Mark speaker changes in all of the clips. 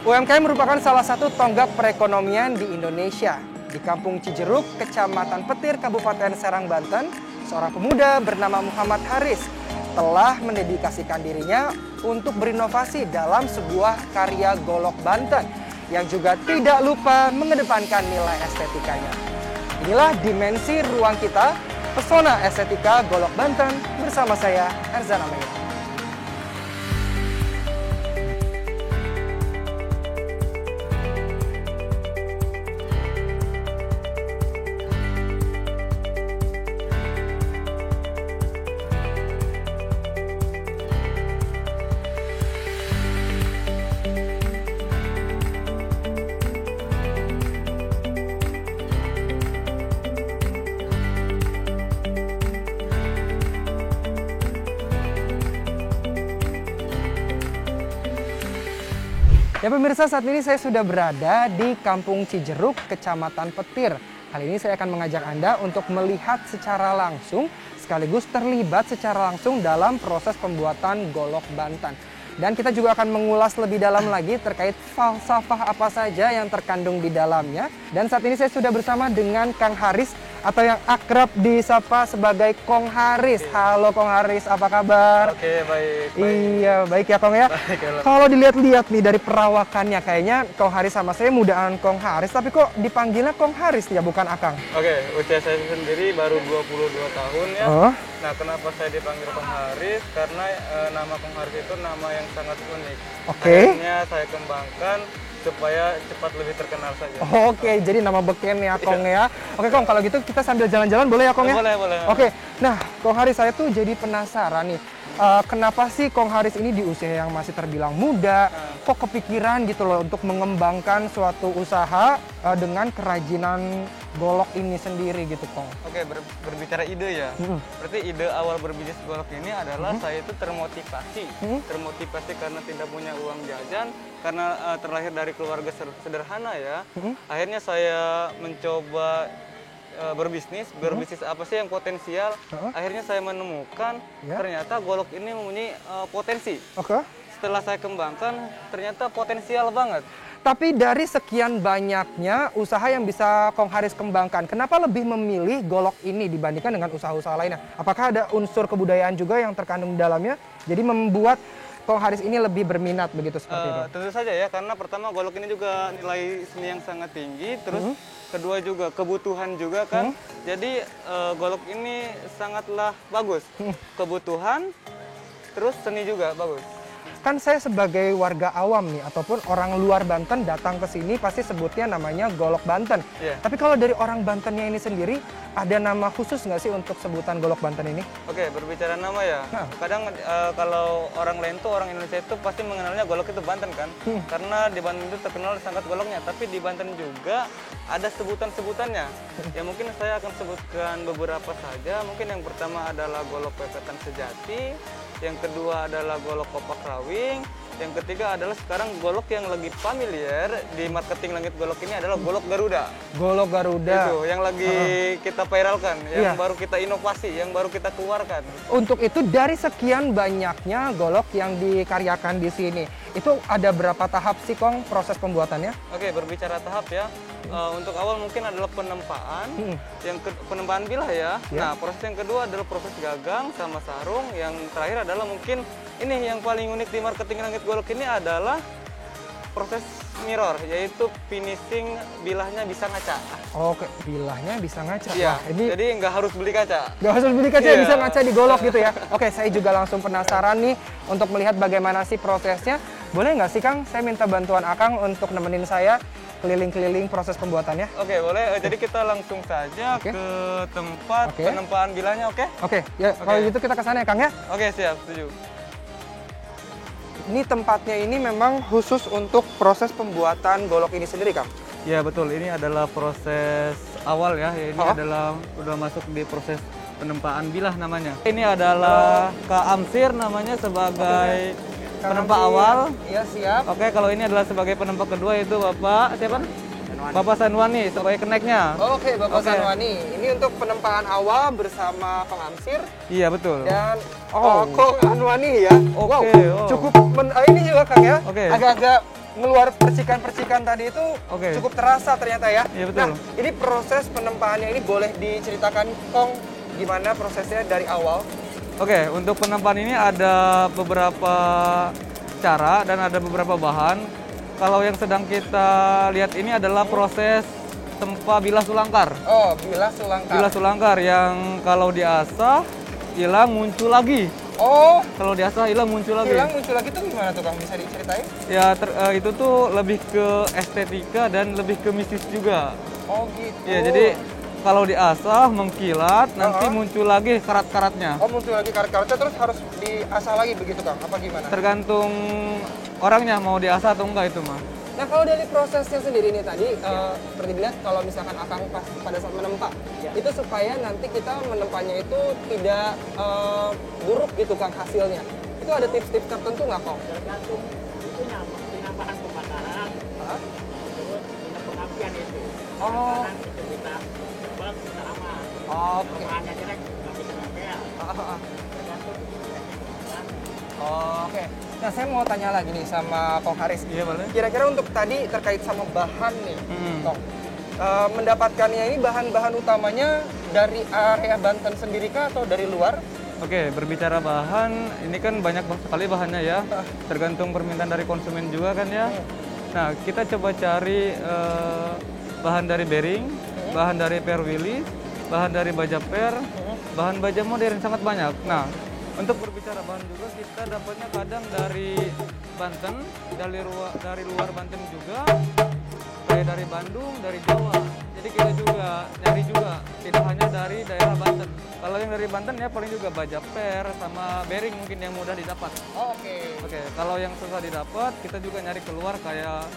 Speaker 1: UMKM merupakan salah satu tonggak perekonomian di Indonesia. Di Kampung Cijeruk, Kecamatan Petir, Kabupaten Serang, Banten, seorang pemuda bernama Muhammad Haris telah mendedikasikan dirinya untuk berinovasi dalam sebuah karya golok Banten yang juga tidak lupa mengedepankan nilai estetikanya. Inilah dimensi ruang kita, pesona estetika golok Banten bersama saya, Erzana Meira. Ya pemirsa, saat ini saya sudah berada di Kampung Cijeruk, Kecamatan Petir. Kali ini saya akan mengajak Anda untuk melihat secara langsung sekaligus terlibat secara langsung dalam proses pembuatan golok Banten. Dan kita juga akan mengulas lebih dalam lagi terkait falsafah apa saja yang terkandung di dalamnya. Dan saat ini saya sudah bersama dengan Kang Haris atau yang akrab disapa sebagai Kong Haris. Halo Kong Haris, apa kabar?
Speaker 2: Oke, baik.
Speaker 1: Iya, baik ya Kong ya. Kalau dilihat-lihat nih dari perawakannya, kayaknya Kong Haris sama saya mudaan Kong Haris, tapi kok dipanggilnya Kong Haris ya, bukan Akang?
Speaker 2: Oke, usia saya sendiri baru 22 tahun ya. Nah, kenapa saya dipanggil Kong Haris? Karena nama Kong Haris itu nama yang sangat unik. Akhirnya saya kembangkan supaya cepat lebih terkenal saja.
Speaker 1: Oke, jadi nama beken ya Kong ya. Oke Kong, kalau gitu kita sambil jalan-jalan boleh ya Kong ya?
Speaker 2: Boleh, boleh.
Speaker 1: Oke, nah Kong Haris, saya tuh jadi penasaran nih. Kenapa sih Kong Haris ini di usia yang masih terbilang muda, kok kepikiran gitu loh untuk mengembangkan suatu usaha dengan kerajinan golok ini sendiri gitu Kong?
Speaker 2: Oke, berbicara ide ya. Berarti ide awal berbisnis golok ini adalah saya itu termotivasi. Termotivasi karena tidak punya uang jajan, karena terlahir dari keluarga sederhana ya. Akhirnya saya mencoba berbisnis apa sih yang potensial. Akhirnya saya menemukan ternyata golok ini mempunyai potensi. Setelah saya kembangkan ternyata potensial banget.
Speaker 1: Tapi dari sekian banyaknya usaha yang bisa Kong Haris kembangkan, kenapa lebih memilih golok ini dibandingkan dengan usaha-usaha lainnya? Apakah ada unsur kebudayaan juga yang terkandung di dalamnya, jadi membuat Kong Haris ini lebih berminat begitu seperti itu?
Speaker 2: Tentu saja ya, karena pertama golok ini juga nilai seni yang sangat tinggi, terus kedua juga kebutuhan juga kan. Jadi golok ini sangatlah bagus. Kebutuhan, terus seni juga bagus.
Speaker 1: Kan saya sebagai warga awam nih, ataupun orang luar Banten datang ke sini pasti sebutnya namanya golok Banten. Tapi kalau dari orang Bantennya ini sendiri, ada nama khusus nggak sih untuk sebutan golok Banten ini?
Speaker 2: Oke, berbicara nama ya. Kadang kalau orang lain tuh, orang Indonesia itu pasti mengenalnya golok itu Banten kan. Karena di Banten itu terkenal sangat goloknya. Tapi di Banten juga ada sebutan-sebutannya. Ya mungkin saya akan sebutkan beberapa saja. Mungkin yang pertama adalah golok pepetan sejati. Yang kedua adalah golok kopak rawing. Yang ketiga adalah sekarang golok yang lagi familiar di marketing langit golok ini adalah golok Garuda.
Speaker 1: Golok Garuda.
Speaker 2: Itu yang lagi kita viralkan, yang baru kita inovasi, yang baru kita keluarkan.
Speaker 1: Untuk itu dari sekian banyaknya golok yang dikaryakan di sini, itu ada berapa tahap sih Kong proses pembuatannya? Oke,
Speaker 2: berbicara tahap ya. Untuk awal mungkin adalah penempaan, penempaan bilah ya. Nah, proses yang kedua adalah proses gagang sama sarung. Yang terakhir adalah mungkin ini yang paling unik di marketing langit golok ini adalah proses mirror, yaitu finishing bilahnya bisa ngaca.
Speaker 1: Oke, bilahnya bisa ngaca.
Speaker 2: Iya, jadi nggak harus beli kaca.
Speaker 1: Nggak harus beli kaca, bisa ngaca di golok gitu ya. Oke, saya juga langsung penasaran nih untuk melihat bagaimana sih prosesnya. Boleh nggak sih Kang, saya minta bantuan Akang untuk nemenin saya keliling-keliling proses pembuatannya?
Speaker 2: Oke, boleh. Jadi kita langsung saja ke tempat penempaan bilahnya, oke?
Speaker 1: Oke, ya kalau gitu kita ke sana ya Kang ya?
Speaker 2: Oke, siap, setuju.
Speaker 1: Ini tempatnya ini memang khusus untuk proses pembuatan golok ini sendiri, Kang?
Speaker 2: Ya betul, ini adalah proses awal ya. Ini adalah udah masuk di proses penempaan bilah namanya. Ini adalah Kak Amsir namanya sebagai penempa awal.
Speaker 1: Iya, siap.
Speaker 2: Oke, kalau ini adalah sebagai penempa kedua itu Bapak siapa? Bapak Sanwani sebagai keneknya.
Speaker 1: Oke, Bapak Sanwani. Ini untuk penempaan awal bersama Kang Amsir.
Speaker 2: Iya, betul.
Speaker 1: Dan Kong Anwani ya.
Speaker 2: Oke.
Speaker 1: Wow, cukup ini juga Kang ya. Agak-agak ngeluar percikan-percikan tadi itu
Speaker 2: Oke.
Speaker 1: cukup terasa ternyata ya.
Speaker 2: Iya, betul.
Speaker 1: Nah, ini proses penempaannya ini boleh diceritakan Kong gimana prosesnya dari awal?
Speaker 2: Oke, untuk penempaan ini ada beberapa cara dan ada beberapa bahan. Kalau yang sedang kita lihat ini adalah proses tempa bilah sulangkar.
Speaker 1: Oh, bilah sulangkar.
Speaker 2: Bilah sulangkar yang kalau diasah hilang muncul lagi.
Speaker 1: Oh,
Speaker 2: Kalau diasah hilang muncul lagi.
Speaker 1: hilang muncul lagi tuh gimana tuh Kang? Bisa diceritain?
Speaker 2: Ya itu tuh lebih ke estetika dan lebih ke mistis juga.
Speaker 1: Oh gitu.
Speaker 2: Ya, jadi kalau diasah mengkilat nanti muncul lagi karat-karatnya.
Speaker 1: Oh, muncul lagi karat-karatnya terus harus diasah lagi begitu Kang? Apa gimana?
Speaker 2: Tergantung orangnya mau diasah atau enggak itu mah.
Speaker 1: Nah, kalau dari prosesnya sendiri nih tadi, seperti dilihat kalau misalkan Akang pas pada saat menempa, itu supaya nanti kita menempanya itu tidak buruk gitu Kang hasilnya. Itu ada tips-tips tertentu nggak Kang?
Speaker 3: Tergantung itunya, maksudnya bahan pembakaran, terus minyak pengapian itu.
Speaker 1: Oh.
Speaker 3: Sekarang itu bisa cepat, bisa aman.
Speaker 1: Oke.
Speaker 3: Bahannya jelek, nggak bisa ngapel. Tergantung
Speaker 1: Oke. Nah, saya mau tanya lagi nih sama Kong Haris.
Speaker 2: Iya, boleh.
Speaker 1: Kira-kira untuk tadi terkait sama bahan nih, Kong. Mendapatkannya ini bahan-bahan utamanya dari area Banten sendiri kah atau dari luar?
Speaker 2: Oke, berbicara bahan, ini kan banyak sekali bahannya ya. Tergantung permintaan dari konsumen juga kan ya. Nah, kita coba cari bahan dari bearing, bahan dari per Willis, bahan dari baja per, bahan baja modern sangat banyak. Nah, untuk berbicara bahan juga kita dapatnya kadang dari Banten, dari luar Banten juga, kayak dari Bandung, dari Jawa. Jadi kita juga nyari juga, tidak hanya dari daerah Banten. Kalau yang dari Banten ya paling juga baja per sama bearing mungkin yang mudah didapat.
Speaker 1: Oh, oke.
Speaker 2: Oke, kalau yang susah didapat kita juga nyari keluar kayak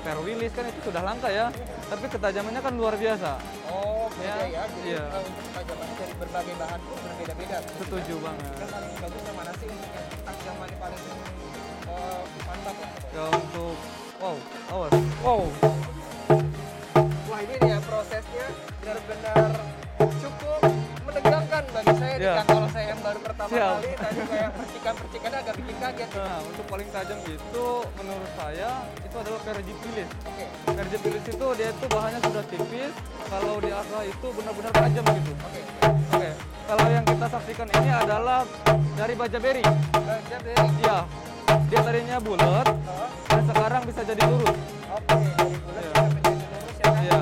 Speaker 2: per Willis kan itu sudah langka ya, tapi ketajamannya kan luar biasa.
Speaker 1: Oh, beda ya.
Speaker 2: Ya,
Speaker 1: Jadi
Speaker 2: iya.
Speaker 1: untuk ketajamannya dari berbagai bahan pun berbeda-beda.
Speaker 2: Setuju banget.
Speaker 1: Yang paling bagus yang mana sih untuk yang ketajaman yang paling mantap lah?
Speaker 2: Ya untuk awas.
Speaker 1: Wow. Wah, ini dia prosesnya benar-benar cukup menegangkan bagi saya nih
Speaker 2: Ya.
Speaker 1: Kang. Kalau saya yang baru pertama
Speaker 2: Siap.
Speaker 1: kali tadi kayak percikan-percikannya agak bikin kaget.
Speaker 2: Nah, untuk paling tajam itu menurut saya itu adalah per Jeep Willis.
Speaker 1: Oke.
Speaker 2: Per Jeep Willis itu dia itu bahannya sudah tipis, kalau diasah itu benar-benar tajam gitu.
Speaker 1: Oke.
Speaker 2: Oke, kalau yang kita saksikan ini adalah dari baja bearing.
Speaker 1: Baja bearing.
Speaker 2: Iya, dia tadinya bulat dan sekarang bisa jadi lurus.
Speaker 1: Oke, dari bulan
Speaker 2: Iya.
Speaker 1: bisa menjadi lurus ya kan?
Speaker 2: Iya.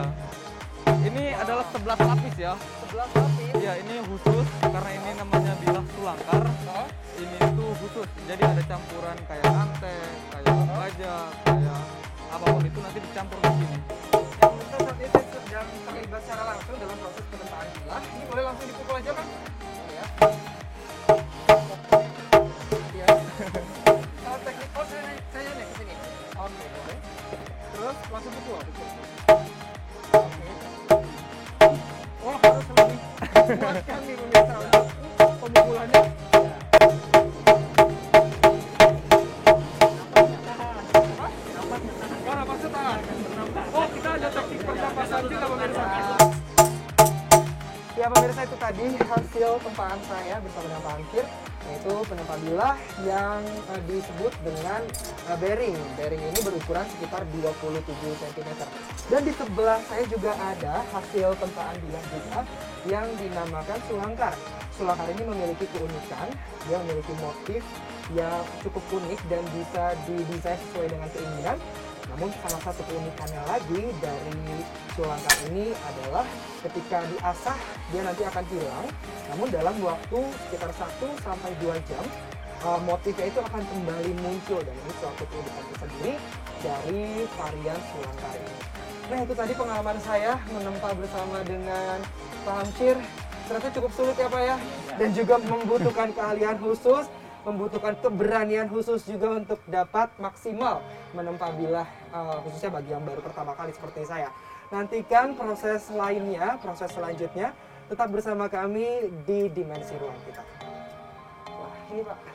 Speaker 2: Ini adalah 11 lapis ya.
Speaker 1: 11 lapis.
Speaker 2: Iya, ini khusus karena ini namanya bilah sulangkar.
Speaker 1: Oh.
Speaker 2: Ini tuh khusus. Jadi ada campuran kayak antek, kayak baja, kayak apapun itu nanti dicampur di sini.
Speaker 1: Yang bisa saat ini saya sedang terlibat secara langsung dalam proses penempaan bilah. Ini boleh langsung dipukul aja kan? Boleh ya. Iya. Kalau teknik, oh saya nih ke sini. Oke, boleh. Terus langsung pukul. Oke. Oh, harus lebih kuatkan nih pemirsa untuk pemukulannya. Oh, napasnya tahan. Oh, kita ada teknik pernapasan juga pemirsa. Ya pemirsa, itu tadi hasil tempaan saya bersama dengan Pak Angkir, yaitu penempa bilah yang disebut dengan bearing. Bearing ini berukuran sekitar 27 cm. Dan di sebelah saya juga ada hasil tempaan bilah juga yang dinamakan sulangkar. Sulangkar ini memiliki keunikan, dia memiliki motif yang cukup unik dan bisa didesain sesuai dengan keinginan. Namun salah satu keunikannya lagi dari sulangkar ini adalah ketika diasah dia nanti akan hilang. Namun dalam waktu sekitar 1 sampai 2 jam motifnya itu akan kembali muncul, dan ini suatu keunikan tersendiri dari varian sulangkar ini. Nah, itu tadi pengalaman saya menempa bersama dengan Pak Hamsyir. Ternyata cukup sulit ya Pak ya, dan juga membutuhkan keahlian khusus, membutuhkan keberanian khusus juga untuk dapat maksimal menempa bilah, khususnya bagi yang baru pertama kali seperti saya. Nantikan proses lainnya, proses selanjutnya, tetap bersama kami di Dimensi Ruang Kita. Wah, ini Pak.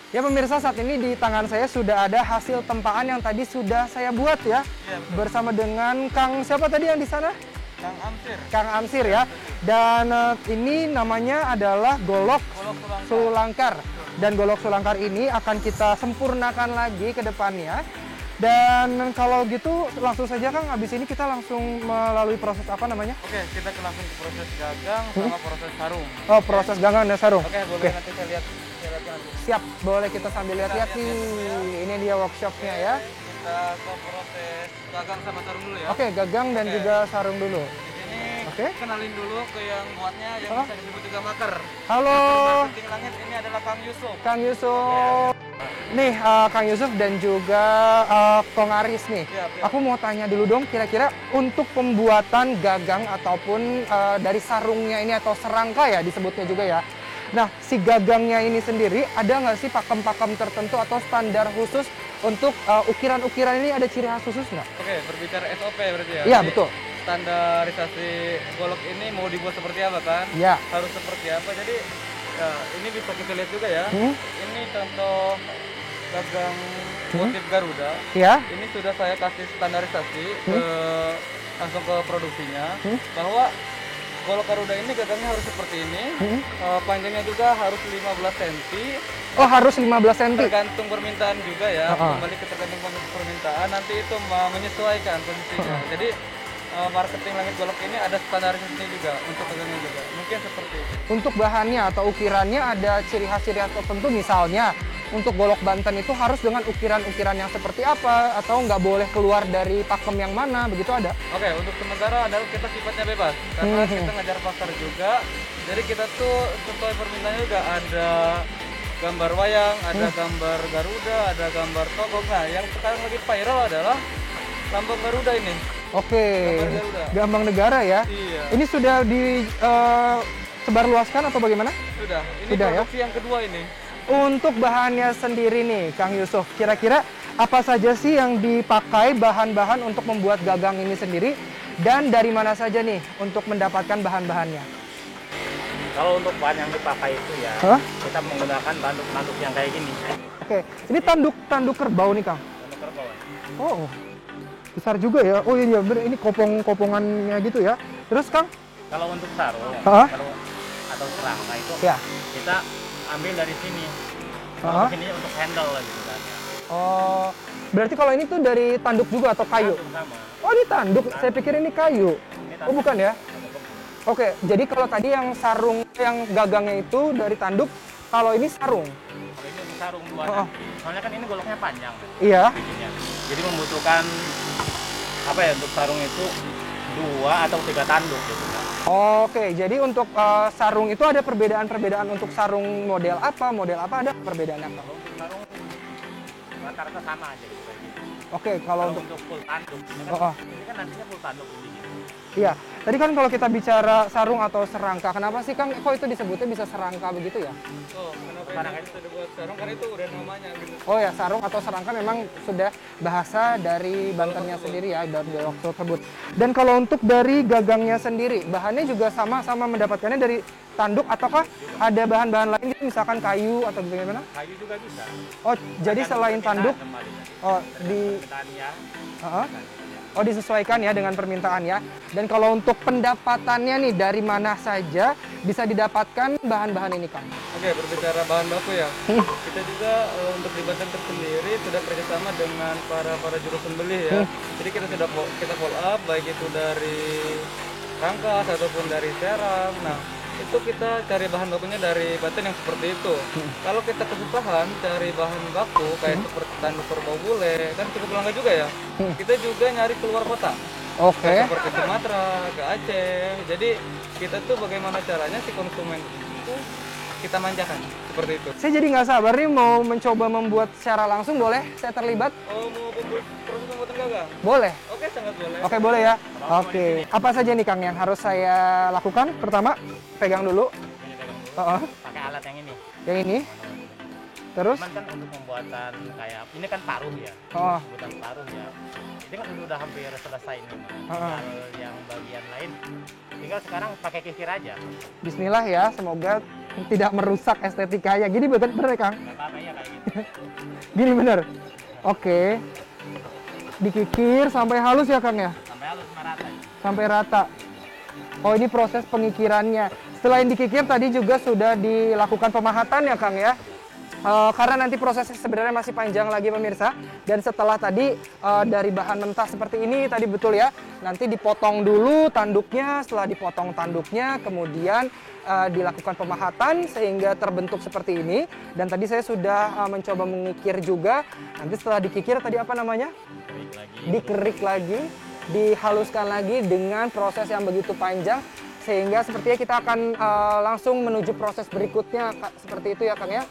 Speaker 1: Ya Ya pemirsa, saat ini di tangan saya sudah ada hasil tempaan yang tadi sudah saya buat ya.
Speaker 2: Iya, betul.
Speaker 1: Bersama dengan Kang siapa tadi yang di sana?
Speaker 2: Kang Amsir.
Speaker 1: Kang Amsir ya. Dan ini namanya adalah golok
Speaker 2: Golok sulangkar.
Speaker 1: sulangkar. Dan golok sulangkar ini akan kita sempurnakan lagi ke depannya. Dan kalau gitu langsung saja Kang, habis ini kita langsung melalui proses apa namanya?
Speaker 2: Oke, kita langsung ke proses gagang sama proses sarung.
Speaker 1: Oh, proses gagang dan sarung.
Speaker 2: Oke, boleh nanti saya lihat nanti.
Speaker 1: Siap, boleh kita sambil lihat-lihat nih. Ini dia workshopnya ya.
Speaker 2: Kita ke proses gagang sama sarung dulu ya.
Speaker 1: Oke, gagang dan
Speaker 2: Oke.
Speaker 1: juga sarung dulu.
Speaker 2: Di sini
Speaker 1: Oke.
Speaker 2: kenalin dulu ke yang buatnya yang
Speaker 1: Oh.
Speaker 2: bisa disebut juga maker.
Speaker 1: Halo,
Speaker 2: Penting langit ini adalah Kang Yusuf.
Speaker 1: Kang Yusuf. Nih, Kang Yusuf dan juga Kong Aris nih.
Speaker 2: Siap.
Speaker 1: Aku mau tanya dulu dong, kira-kira untuk pembuatan gagang ataupun dari sarungnya ini atau serangka ya disebutnya juga ya. Nah, si gagangnya ini sendiri ada nggak sih pakem-pakem tertentu atau standar khusus untuk ukiran-ukiran ini, ada ciri khas khusus nggak?
Speaker 2: Oke, berbicara SOP berarti ya.
Speaker 1: Iya,
Speaker 2: Jadi,
Speaker 1: betul.
Speaker 2: Standarisasi golok ini mau dibuat seperti apa kan?
Speaker 1: Iya.
Speaker 2: Harus seperti apa? Jadi ya, ini bisa kita lihat juga ya.
Speaker 1: Hmm?
Speaker 2: Ini contoh gagang motif Garuda.
Speaker 1: Ya.
Speaker 2: Ini sudah saya kasih standarisasi langsung ke produksinya bahwa golok Garuda ini gagangnya harus seperti ini. Panjangnya juga harus 15 cm.
Speaker 1: Oh, harus 15 cm.
Speaker 2: Tergantung permintaan juga ya.
Speaker 1: Ah.
Speaker 2: Kembali ke tergantung permintaan, nanti itu menyesuaikan posisinya. Jadi marketing langit golok ini ada standarisasinya juga untuk gagangnya juga. Mungkin seperti itu.
Speaker 1: Untuk bahannya atau ukirannya ada ciri khas tertentu, misalnya untuk golok Banten itu harus dengan ukiran-ukiran yang seperti apa, atau nggak boleh keluar dari pakem yang mana, begitu ada?
Speaker 2: Oke, untuk sementara adalah kita sifatnya bebas karena kita ngejar pasar juga. Jadi kita tuh sesuai permintaannya juga ada gambar wayang, ada gambar Garuda, ada gambar togong. Nah, yang sekarang lagi viral adalah lambang Garuda ini.
Speaker 1: Oke,
Speaker 2: Gambar Garuda.
Speaker 1: Gambang negara ya.
Speaker 2: Iya.
Speaker 1: Ini sudah disebarluaskan atau bagaimana?
Speaker 2: Sudah. Ini
Speaker 1: Sudah, ya?
Speaker 2: produksi yang kedua ini.
Speaker 1: Untuk bahannya sendiri nih, Kang Yusuf, kira-kira apa saja sih yang dipakai bahan-bahan untuk membuat gagang ini sendiri, dan dari mana saja nih untuk mendapatkan bahan-bahannya?
Speaker 3: Kalau untuk bahan yang dipakai itu ya,
Speaker 1: Hah?
Speaker 3: kita menggunakan tanduk-tanduk yang kayak gini.
Speaker 1: Oke, ini tanduk kerbau nih, Kang.
Speaker 3: Tanduk kerbau.
Speaker 1: Oh, besar juga ya. Oh iya, bener. Ini kopong-kopongannya gitu ya. Terus, Kang?
Speaker 3: Kalau untuk sarung,
Speaker 1: Hah?
Speaker 3: atau serangka itu
Speaker 1: Ya.
Speaker 3: kita ambil dari sini.
Speaker 1: Hah?
Speaker 3: Kalau ini untuk handle gitu kan.
Speaker 1: Oh, berarti kalau ini tuh dari tanduk juga atau kayu?
Speaker 3: Tanduk sama.
Speaker 1: Oh, ini tanduk. Saya pikir ini kayu.
Speaker 3: Ini
Speaker 1: Oh, bukan ya?
Speaker 3: tanduk kerbau.
Speaker 1: Oke, jadi kalau tadi yang sarung, yang gagangnya itu dari tanduk, kalau ini sarung.
Speaker 3: Kalau ini untuk sarung buat
Speaker 1: Oh.
Speaker 3: soalnya kan ini goloknya panjang.
Speaker 1: Iya.
Speaker 3: Bikinnya. Jadi membutuhkan apa ya, untuk sarung itu 2 atau 3 tanduk gitu kan.
Speaker 1: Oke, jadi untuk sarung itu ada perbedaan-perbedaan untuk sarung model apa ada perbedaan apa?
Speaker 3: Kalau untuk sarung rata-rata sama aja gitu kayak gitu.
Speaker 1: Oke, kalau
Speaker 3: Kalau
Speaker 1: untuk
Speaker 3: untuk full tanduk, ini kan,
Speaker 1: Oh.
Speaker 3: ini kan nantinya full tanduk di sini.
Speaker 1: iya, tadi kan kalau kita bicara sarung atau serangka, kenapa sih Kang kok itu disebutnya bisa serangka begitu ya?
Speaker 2: Oh, kenapa
Speaker 3: Sekarang
Speaker 2: ini bisa dibuat sarung? Karena itu udah namanya gitu.
Speaker 1: Oh ya, sarung atau serangka memang sudah bahasa dari Bantennya sendiri ya, dari golok tersebut. Dan kalau untuk dari gagangnya sendiri, bahannya juga sama mendapatkannya dari tanduk ataukah ada bahan-bahan lain gitu, misalkan kayu atau bagaimana?
Speaker 3: Kayu juga bisa.
Speaker 1: Oh, jadi selain tanduk, oh
Speaker 3: Permintaannya.
Speaker 1: Heeh. Oh, disesuaikan ya dengan permintaan ya. Dan kalau untuk pendapatannya nih, dari mana saja bisa didapatkan bahan-bahan ini, Kang?
Speaker 2: Oke, berbicara bahan baku ya. Kita juga untuk di Banten tersendiri sudah kerjasama dengan para juru sembelih ya. Jadi kita sudah kita follow up baik itu dari rangkas ataupun dari serang. Nah, itu kita cari bahan bakunya dari Banten yang seperti itu. Kalau kita kesusahan cari bahan baku kayak seperti tanduk kerbau bule, kan cukup langka juga ya. Kita juga nyari keluar kota.
Speaker 1: Oke.
Speaker 2: Seperti Sumatera, ke Aceh. Jadi kita tuh bagaimana caranya si konsumen itu kita manjakan seperti itu.
Speaker 1: Saya jadi nggak sabar nih mau mencoba membuat secara langsung, boleh saya terlibat?
Speaker 2: Oh, mau proses pembuatan gagang?
Speaker 1: Boleh.
Speaker 2: Oke, sangat boleh.
Speaker 1: Oke, boleh ya. Oke. Apa saja nih Kang yang harus saya lakukan? Pertama, pegang dulu.
Speaker 3: Ini pegang dulu.
Speaker 1: Heeh.
Speaker 3: Pakai alat yang ini.
Speaker 1: Yang ini. Terus?
Speaker 3: Cuman kan untuk pembuatan kayak ini kan paruh ya.
Speaker 1: Oh.
Speaker 3: Pembuatan paruh ya. Ini kan udah hampir selesai nih, Mas.
Speaker 1: Heeh.
Speaker 3: Tinggal yang bagian lain, tinggal sekarang pakai kikir aja.
Speaker 1: Bismillah ya, semoga tidak merusak estetikanya. Gini bener Kang?
Speaker 3: Nggak apa-apa ya kayak gitu.
Speaker 1: Gini bener? Oke. Dikikir sampai halus ya Kang ya?
Speaker 3: Sampai halus merata.
Speaker 1: Sampai rata. Oh ini proses pengikirannya. Selain dikikir tadi juga sudah dilakukan pemahatan ya Kang ya? Karena nanti prosesnya sebenarnya masih panjang lagi pemirsa. Dan setelah tadi dari bahan mentah seperti ini tadi betul ya, nanti dipotong dulu tanduknya. Setelah dipotong tanduknya kemudian dilakukan pemahatan sehingga terbentuk seperti ini. Dan tadi saya sudah mencoba mengikir juga. Nanti setelah dikikir tadi apa namanya?
Speaker 3: Kerik lagi.
Speaker 1: Dikerik lagi, dihaluskan lagi dengan proses yang begitu panjang. Sehingga sepertinya kita akan langsung menuju proses berikutnya seperti itu ya Kang ya?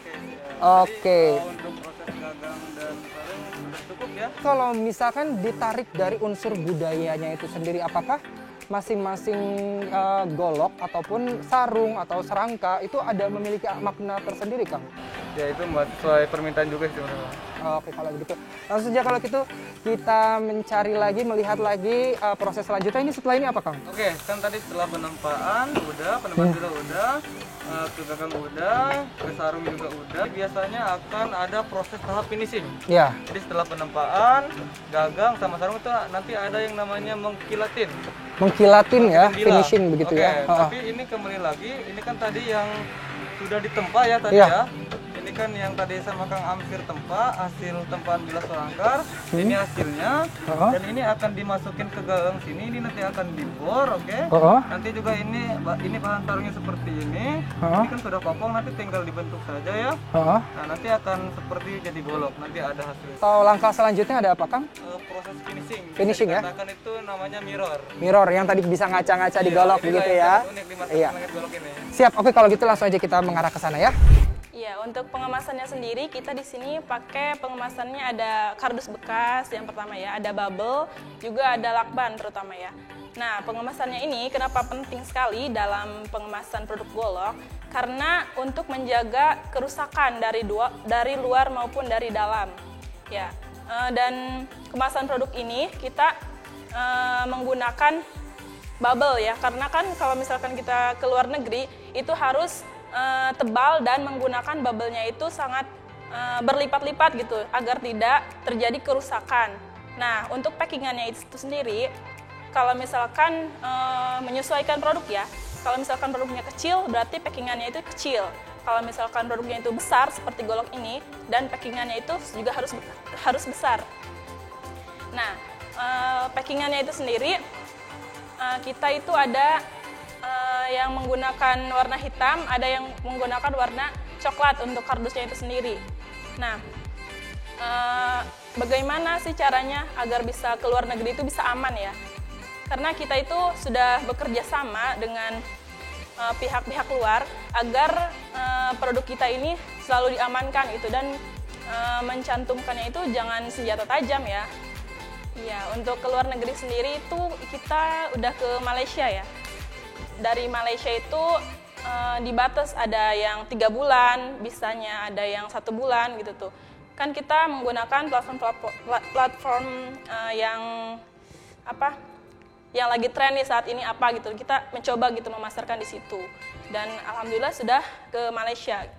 Speaker 1: Oke.
Speaker 2: Untuk proses gagang dan sarung sudah cukup ya.
Speaker 1: Kalau misalkan ditarik dari unsur budayanya itu sendiri, apakah masing-masing golok ataupun sarung atau serangka itu ada memiliki makna tersendiri, Kang?
Speaker 2: Ya itu sesuai permintaan juga sih sebenarnya.
Speaker 1: Oke, kalau begitu. Langsung saja kalau gitu kita mencari lagi, melihat lagi proses selanjutnya. Ini setelah ini apa, Kang?
Speaker 2: Oke, kan tadi setelah penempaan juga udah, ke gagang udah, ke sarung juga udah. Biasanya akan ada proses tahap finishing.
Speaker 1: Ya.
Speaker 2: Jadi setelah penempaan, gagang sama sarung itu nanti ada yang namanya mengkilatin.
Speaker 1: Mengkilatin ya,
Speaker 2: Bila.
Speaker 1: finishing begitu
Speaker 2: Oke,
Speaker 1: ya.
Speaker 2: tapi ini kembali lagi, ini kan tadi yang sudah ditempa ya tadi
Speaker 1: Iya.
Speaker 2: ya. Ini kan yang tadi sama Kang Amsir tempa, hasil tempaan bilas selangkar. Ini hasilnya.
Speaker 1: Heeh.
Speaker 2: Dan ini akan dimasukin ke gagang sini, ini nanti akan dibor, oke.
Speaker 1: Heeh.
Speaker 2: Nanti juga ini bahan sarungnya seperti ini.
Speaker 1: Heeh.
Speaker 2: Ini kan sudah kopong, nanti tinggal dibentuk saja ya.
Speaker 1: Heeh.
Speaker 2: Nah, nanti akan seperti jadi golok, nanti ada hasil.
Speaker 1: Atau langkah selanjutnya ada apa, Kang?
Speaker 2: Proses finishing.
Speaker 1: Finishing ya?
Speaker 2: Katakan itu namanya mirror.
Speaker 1: Mirror yang tadi bisa ngaca-ngaca di golok
Speaker 2: Inilah
Speaker 1: begitu
Speaker 2: yang
Speaker 1: ya.
Speaker 2: sangat unik di masa
Speaker 1: Iya.
Speaker 2: langit golok ini.
Speaker 1: Siap. Oke, kalau gitu langsung aja kita mengarah ke sana ya.
Speaker 4: Iya, untuk pengemasannya sendiri kita di sini pakai pengemasannya ada kardus bekas yang pertama ya, ada bubble, juga ada lakban terutama ya. Nah, pengemasannya ini kenapa penting sekali dalam pengemasan produk golok? Karena untuk menjaga kerusakan dari luar maupun dari dalam. Ya, dan kemasan produk ini kita menggunakan bubble ya, karena kan kalau misalkan kita ke luar negeri itu harus tebal dan menggunakan bubble-nya itu sangat berlipat-lipat gitu agar tidak terjadi kerusakan. Nah, untuk packingannya itu sendiri, kalau misalkan menyesuaikan produk ya, kalau misalkan produknya kecil berarti packingannya itu kecil. Kalau misalkan produknya itu besar seperti golok ini dan packingannya itu juga harus besar. Nah, packingannya itu sendiri kita itu ada yang menggunakan warna hitam, ada yang menggunakan warna coklat untuk kardusnya itu sendiri. Nah, bagaimana sih caranya agar bisa ke luar negeri itu bisa aman ya? Karena kita itu sudah bekerja sama dengan pihak-pihak luar agar produk kita ini selalu diamankan gitu, dan mencantumkannya itu jangan senjata tajam ya. Iya, untuk ke luar negeri sendiri itu kita udah ke Malaysia ya. Dari Malaysia itu dibatas, ada yang 3 bulan, bisanya ada yang 1 bulan gitu tuh. Kan kita menggunakan platform yang apa? Yang lagi tren nih saat ini apa gitu. Kita mencoba gitu memasarkan di situ. Dan alhamdulillah sudah ke Malaysia.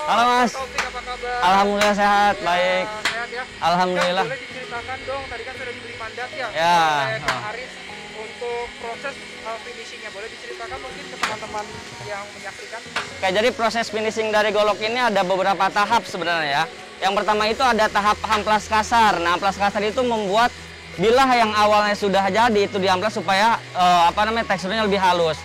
Speaker 5: Halo Mas.
Speaker 1: Taufik, apa kabar?
Speaker 5: Alhamdulillah sehat, baik.
Speaker 1: Sehat ya?
Speaker 5: Alhamdulillah.
Speaker 1: Kang, boleh diceritakan dong, tadi kan sudah diberi mandat ya,
Speaker 5: Ya.
Speaker 1: oleh Kang Aris untuk proses finishingnya. Boleh diceritakan mungkin ke teman-teman yang menyaksikan?
Speaker 5: Oke, jadi proses finishing dari golok ini ada beberapa tahap sebenarnya ya. Yang pertama itu ada tahap amplas kasar. Nah, amplas kasar itu membuat bilah yang awalnya sudah jadi itu diamplas supaya teksturnya lebih halus.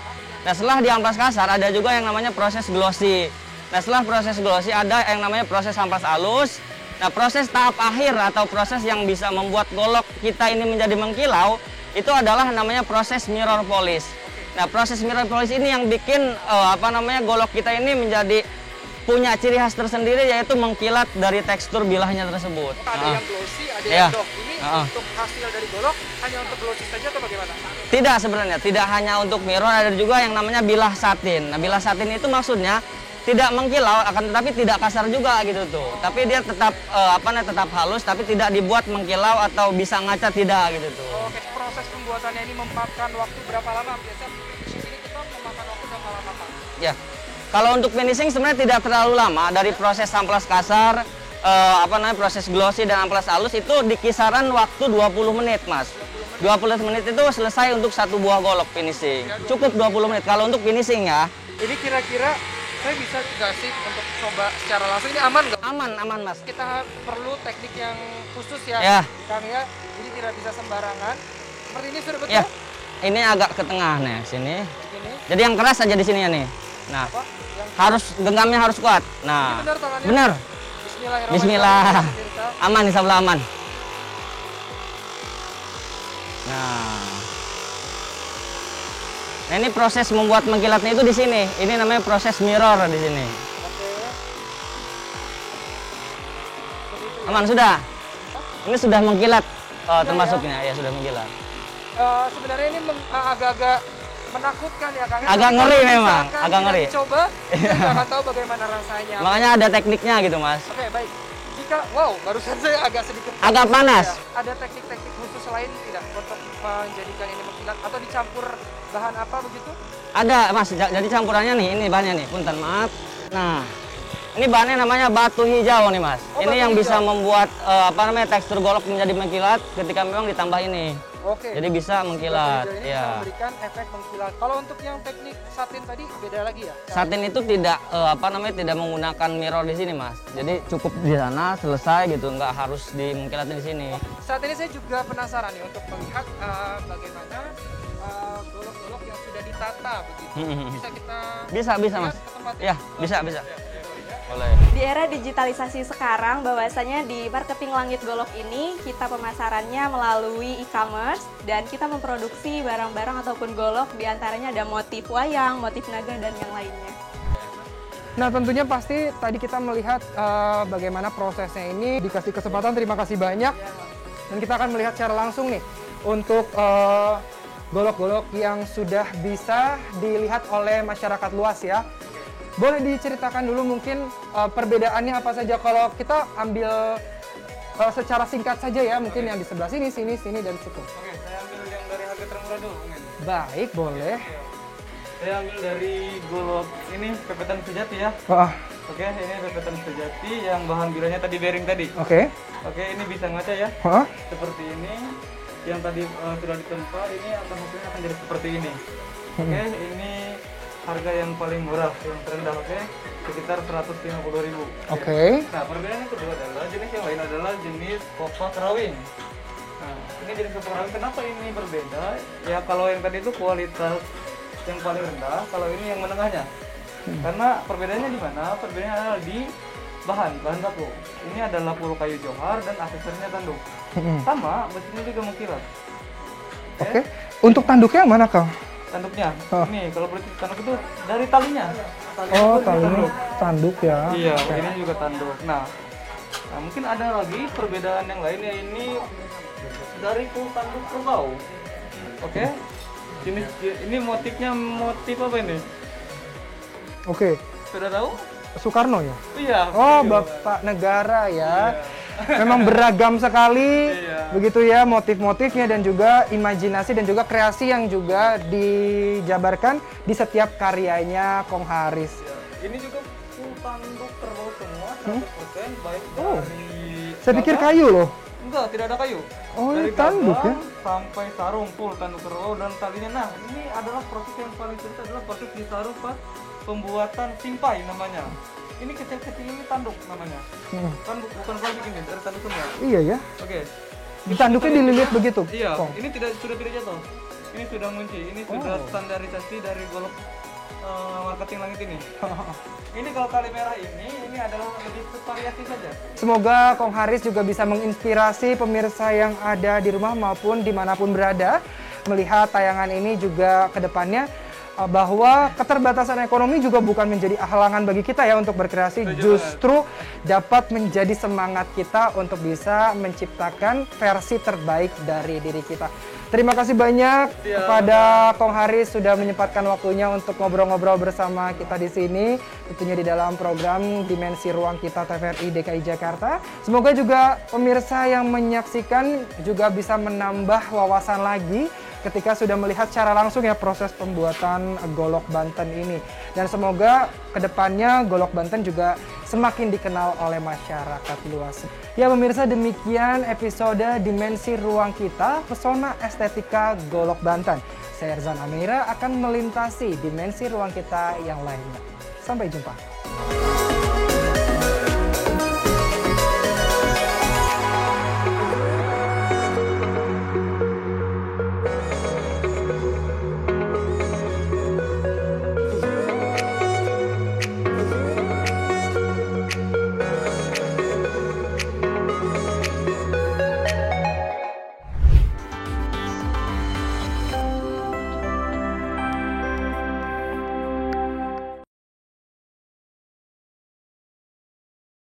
Speaker 5: Nah, setelah diamplas kasar ada juga yang namanya proses glossy. Nah, setelah proses glossy ada yang namanya proses amplas halus. Nah, proses tahap akhir atau proses yang bisa membuat golok kita ini menjadi mengkilau itu adalah namanya proses mirror polish. Nah, proses mirror polish ini yang bikin golok kita ini menjadi punya ciri khas tersendiri yaitu mengkilat dari tekstur bilahnya tersebut.
Speaker 1: Ada yang glossy, ada
Speaker 5: Iya.
Speaker 1: yang doff. Ini untuk hasil dari golok hanya untuk glossy saja atau bagaimana?
Speaker 5: Tidak sebenarnya, tidak hanya untuk mirror, ada juga yang namanya bilah satin. Nah, bilah satin itu maksudnya tidak mengkilau, akan tetapi tidak kasar juga gitu tuh. Tapi dia tetap tetap halus, tapi tidak dibuat mengkilau atau bisa ngaca, tidak gitu tuh.
Speaker 1: Oke, proses pembuatannya ini memakan waktu berapa lama? Biasanya finishing ini kita memakan waktu berapa lama, Pak?
Speaker 5: Ya, kalau untuk finishing sebenarnya tidak terlalu lama. Dari proses amplas kasar, proses glossy dan amplas halus itu di kisaran waktu 20 menit, Mas. 20 menit itu selesai untuk satu buah golok finishing. Cukup 20 menit kalau untuk finishing ya.
Speaker 1: Ini kira-kira saya bisa nggak sih untuk coba secara langsung? Ini aman nggak?
Speaker 5: Aman, Mas.
Speaker 1: Kita perlu teknik yang khusus ya,
Speaker 5: Ya.
Speaker 1: Kang ya. Jadi tidak bisa sembarangan. Seperti ini sudah betul?
Speaker 5: Ya, ini agak ke tengah nih, sini.
Speaker 1: Ini
Speaker 5: Jadi yang keras aja di sini ya nih. Nah,
Speaker 1: apa? Yang
Speaker 5: harus genggamnya harus kuat. Nah,
Speaker 1: benar tangannya?
Speaker 5: benar.
Speaker 1: Bismillahirrahmanirrahim.
Speaker 5: Bismillah.
Speaker 1: Pemirsa.
Speaker 5: Aman, insya Allah aman. Nah, ini proses membuat mengkilatnya itu di sini. Ini namanya proses mirror di sini. Aman sudah. Ini sudah mengkilat termasuknya, ya sudah mengkilat.
Speaker 1: Sebenarnya ini agak-agak menakutkan ya, Kang.
Speaker 5: Agak
Speaker 1: Tapi
Speaker 5: ngeri
Speaker 1: kalau
Speaker 5: memang,
Speaker 1: misalkan
Speaker 5: agak
Speaker 1: tidak
Speaker 5: ngeri.
Speaker 1: Coba, kita nggak tahu bagaimana rasanya.
Speaker 5: Makanya ada tekniknya gitu, Mas.
Speaker 1: Oke, baik. Jika, barusan saya agak sedikit
Speaker 5: Agak panas.
Speaker 1: ya. Ada teknik-teknik khusus lain tidak untuk menjadikan ini mengkilat atau dicampur bahan apa begitu?
Speaker 5: Ada, Mas. Jadi campurannya nih, ini bahannya nih. Punten, maaf. Nah, ini bahannya namanya batu hijau nih, Mas.
Speaker 1: Oh,
Speaker 5: ini
Speaker 1: batu
Speaker 5: yang
Speaker 1: hijau.
Speaker 5: bisa membuat tekstur golok menjadi mengkilat ketika memang ditambah ini.
Speaker 1: Oke.
Speaker 5: Jadi bisa mengkilat,
Speaker 1: Batu hijau ini bisa
Speaker 5: ya.
Speaker 1: memberikan efek mengkilat. Kalau untuk yang teknik satin tadi beda lagi ya?
Speaker 5: Satin itu tidak tidak menggunakan mirror di sini, Mas. Jadi cukup di sana selesai gitu, nggak harus mengkilatin di sini.
Speaker 1: Saat ini saya juga penasaran nih untuk melihat bagaimana golok-golok yang sudah ditata begitu. Bisa kita
Speaker 5: Bisa,
Speaker 1: lihat
Speaker 5: Mas.
Speaker 1: ke tempatnya?
Speaker 5: Ya, bisa. Boleh.
Speaker 6: Di era digitalisasi sekarang, bahwasanya di marketing langit golok ini kita pemasarannya melalui e-commerce dan kita memproduksi barang-barang ataupun golok, diantaranya ada motif wayang, motif naga, dan yang lainnya.
Speaker 1: Nah, tentunya pasti tadi kita melihat bagaimana prosesnya ini. Dikasih kesempatan, terima kasih banyak. Dan kita akan melihat secara langsung nih untuk golok-golok yang sudah bisa dilihat oleh masyarakat luas ya. Boleh diceritakan dulu mungkin perbedaannya apa saja kalau kita ambil secara singkat saja ya, mungkin yang di sebelah sini, dan situ.
Speaker 2: Oke, saya ambil yang dari harga termurah dulu. mungkin.
Speaker 1: Baik, boleh.
Speaker 2: Saya ambil dari golok ini pepetan sejati ya. Oke, ini pepetan sejati yang bahan bilahnya tadi bearing tadi.
Speaker 1: Oke.
Speaker 2: Oke, ini bisa ngaca ya.
Speaker 1: Heeh.
Speaker 2: Seperti ini. Yang tadi sudah ditempa, ini akan hasilnya akan jadi seperti ini. Oke, ini harga yang paling murah, yang terendah, oke, sekitar 150.000.
Speaker 1: Oke.
Speaker 2: Nah, perbedaan yang kedua adalah jenis yang lain adalah jenis kopak rawing. Nah, ini jenis kopak rawing, kenapa ini berbeda? Ya, kalau yang tadi itu kualitas yang paling rendah, kalau ini yang menengahnya. Karena perbedaannya di mana? Perbedaannya adalah di bahan baku. Ini adalah puluh kayu johar dan aksesorinya tanduk. Sama, mesinnya juga mengkilat.
Speaker 1: Oke. Untuk tanduknya yang mana, Kang?
Speaker 2: Tanduknya, ini kalau boleh tanduk itu dari talinya.
Speaker 1: Oh, talinya tanduk ya.
Speaker 2: Iya, ini juga tanduk. Nah, mungkin ada lagi perbedaan yang lainnya, ini dari full tanduk kerbau. Oke. Ini motifnya motif apa ini?
Speaker 1: Oke.
Speaker 2: Sudah tahu?
Speaker 1: Soekarno ya?
Speaker 2: Iya.
Speaker 1: Oh,
Speaker 2: iya.
Speaker 1: Bapak Negara ya. Memang beragam sekali
Speaker 2: Iya.
Speaker 1: begitu ya motif-motifnya dan juga imajinasi dan juga kreasi yang juga dijabarkan di setiap karyanya Kong Haris.
Speaker 2: Ini juga full tanduk kerbau semua, 100%, baik dari
Speaker 1: Saya pikir
Speaker 2: gagak-
Speaker 1: kayu loh.
Speaker 2: Enggak, tidak ada kayu.
Speaker 1: Oh,
Speaker 2: Dari
Speaker 1: ini tanduk
Speaker 2: gabang
Speaker 1: ya?
Speaker 2: sampai sarung full tanduk kerbau dan talinya. Nah, ini adalah proses yang paling sulit, adalah proses di sarung pas pembuatan simpai namanya. Ini kecil-kecil ini tanduk namanya. Kan bukan plastik ini, dari tanduk semua.
Speaker 1: Iya ya.
Speaker 2: Oke.
Speaker 1: Tanduknya dililit begitu.
Speaker 2: Iya,
Speaker 1: Kong.
Speaker 2: ini sudah tidak jatuh. Ini sudah ngunci. Ini sudah standarisasi dari golok marketing langit ini. Ini kalau tali merah ini adalah lebih variasi saja.
Speaker 1: Semoga Kong Haris juga bisa menginspirasi pemirsa yang ada di rumah maupun dimanapun berada melihat tayangan ini juga ke depannya bahwa keterbatasan ekonomi juga bukan menjadi halangan bagi kita ya untuk berkreasi, justru dapat menjadi semangat kita untuk bisa menciptakan versi terbaik dari diri kita. Terima kasih banyak kepada Kong Haris sudah menyempatkan waktunya untuk ngobrol-ngobrol bersama kita di sini, tentunya di dalam program Dimensi Ruang Kita TVRI DKI Jakarta. Semoga juga pemirsa yang menyaksikan juga bisa menambah wawasan lagi ketika sudah melihat secara langsung ya proses pembuatan golok Banten ini. Dan semoga kedepannya golok Banten juga semakin dikenal oleh masyarakat luas. Ya pemirsa, demikian episode Dimensi Ruang Kita, Pesona Estetika Golok Banten. Saya Erzan Amira akan melintasi dimensi ruang kita yang lainnya. Sampai jumpa.